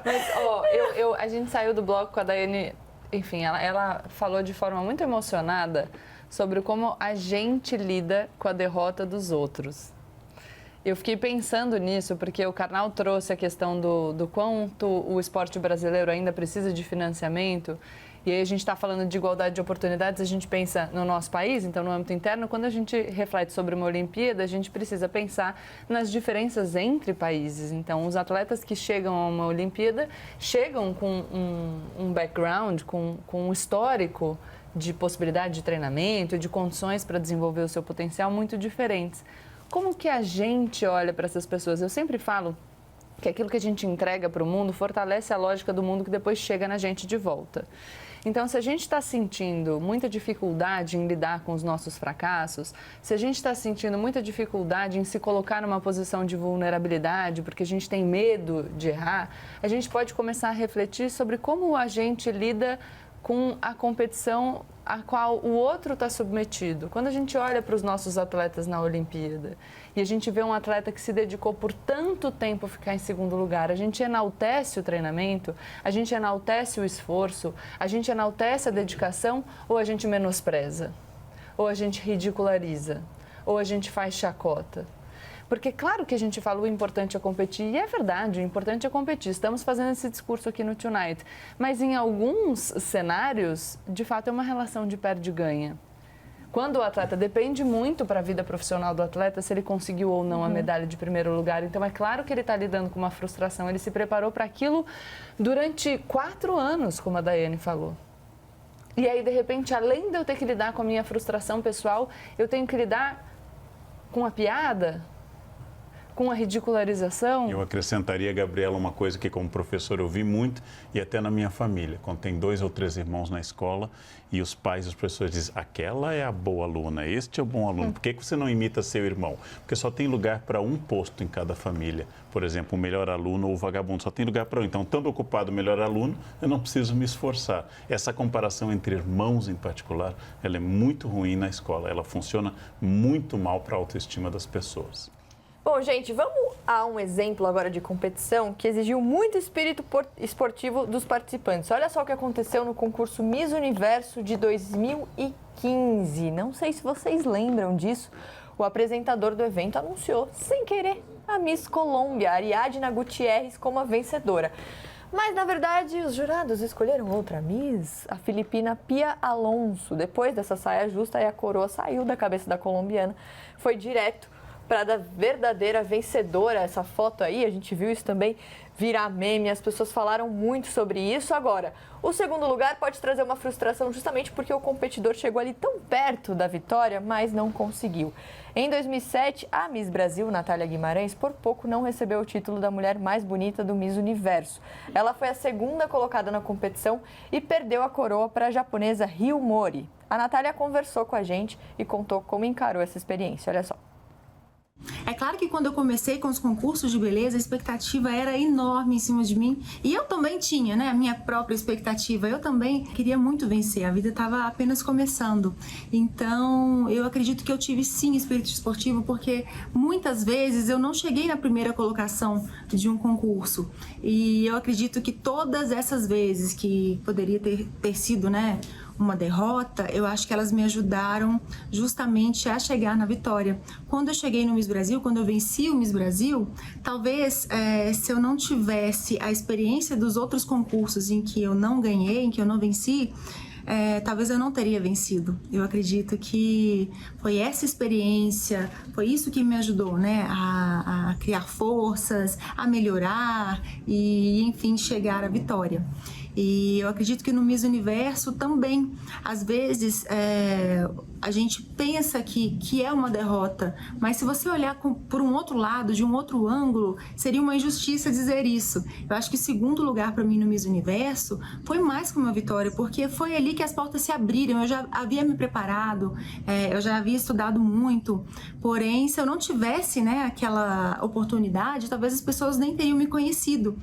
Mas, ó, a gente saiu do bloco com a Daiane, enfim, ela falou de forma muito emocionada sobre como a gente lida com a derrota dos outros. Eu fiquei pensando nisso porque o Karnal trouxe a questão do quanto o esporte brasileiro ainda precisa de financiamento. E aí a gente está falando de igualdade de oportunidades, a gente pensa no nosso país, então no âmbito interno. Quando a gente reflete sobre uma Olimpíada, a gente precisa pensar nas diferenças entre países. Então, os atletas que chegam a uma Olimpíada chegam com um background, com um histórico de possibilidade de treinamento, de condições para desenvolver o seu potencial muito diferentes. Como que a gente olha para essas pessoas? Eu sempre falo que aquilo que a gente entrega para o mundo fortalece a lógica do mundo que depois chega na gente de volta. Então, se a gente está sentindo muita dificuldade em lidar com os nossos fracassos, se a gente está sentindo muita dificuldade em se colocar numa posição de vulnerabilidade, porque a gente tem medo de errar, a gente pode começar a refletir sobre como a gente lida com a competição a qual o outro está submetido. Quando a gente olha para os nossos atletas na Olimpíada e a gente vê um atleta que se dedicou por tanto tempo a ficar em segundo lugar, a gente enaltece o treinamento, a gente enaltece o esforço, a gente enaltece a dedicação ou a gente menospreza? Ou a gente ridiculariza? Ou a gente faz chacota? Porque claro que a gente fala o importante é competir, e é verdade, o importante é competir. Estamos fazendo esse discurso aqui no Tonight. Mas em alguns cenários, de fato, é uma relação de perde-ganha. Quando o atleta depende muito para a vida profissional do atleta, se ele conseguiu ou não a medalha de primeiro lugar. Então, é claro que ele está lidando com uma frustração. Ele se preparou para aquilo durante 4 anos, como a Daiane falou. E aí, de repente, além de eu ter que lidar com a minha frustração pessoal, eu tenho que lidar com a piada, com a ridicularização. Eu acrescentaria, Gabriela, uma coisa que como professor eu vi muito e até na minha família, quando tem 2 ou 3 irmãos na escola e os pais e os professores dizem, aquela é a boa aluna, este é o bom aluno, por que você não imita seu irmão? Porque só tem lugar para um posto em cada família, por exemplo, o melhor aluno ou o vagabundo, só tem lugar para um, então estando ocupado o melhor aluno, eu não preciso me esforçar. Essa comparação entre irmãos em particular, ela é muito ruim na escola, ela funciona muito mal para a autoestima das pessoas. Bom, gente, vamos a um exemplo agora de competição que exigiu muito espírito esportivo dos participantes. Olha só o que aconteceu no concurso Miss Universo de 2015. Não sei se vocês lembram disso. O apresentador do evento anunciou, sem querer, a Miss Colômbia, Ariadna Gutierrez, como a vencedora. Mas, na verdade, os jurados escolheram outra Miss, a filipina Pia Alonso. Depois dessa saia justa, a coroa saiu da cabeça da colombiana, foi direto para a verdadeira vencedora. Essa foto aí, a gente viu isso também virar meme, as pessoas falaram muito sobre isso. Agora, o segundo lugar pode trazer uma frustração justamente porque o competidor chegou ali tão perto da vitória, mas não conseguiu. Em 2007, a Miss Brasil, Natália Guimarães, por pouco não recebeu o título da mulher mais bonita do Miss Universo. Ela foi a segunda colocada na competição e perdeu a coroa para a japonesa Ryu Mori. A Natália conversou com a gente e contou como encarou essa experiência. Olha só. É claro que quando eu comecei com os concursos de beleza, a expectativa era enorme em cima de mim. E eu também tinha, né, a minha própria expectativa. Eu também queria muito vencer, a vida estava apenas começando. Então, eu acredito que eu tive sim espírito esportivo, porque muitas vezes eu não cheguei na primeira colocação de um concurso. E eu acredito que todas essas vezes que poderia ter sido, né, uma derrota, eu acho que elas me ajudaram justamente a chegar na vitória. Quando eu cheguei no Miss Brasil, quando eu venci o Miss Brasil, talvez se eu não tivesse a experiência dos outros concursos em que eu não ganhei, em que eu não venci, talvez eu não teria vencido. Eu acredito que foi essa experiência, foi isso que me ajudou, né, a criar forças, a melhorar e, enfim, chegar à vitória. E eu acredito que no Miss Universo também, às vezes, a gente pensa que é uma derrota, mas se você olhar por um outro lado, de um outro ângulo, seria uma injustiça dizer isso. Eu acho que o segundo lugar para mim no Miss Universo foi mais que uma vitória, porque foi ali que as portas se abriram. Eu já havia me preparado, eu já havia estudado muito, porém, se eu não tivesse, né, aquela oportunidade, talvez as pessoas nem teriam me conhecido.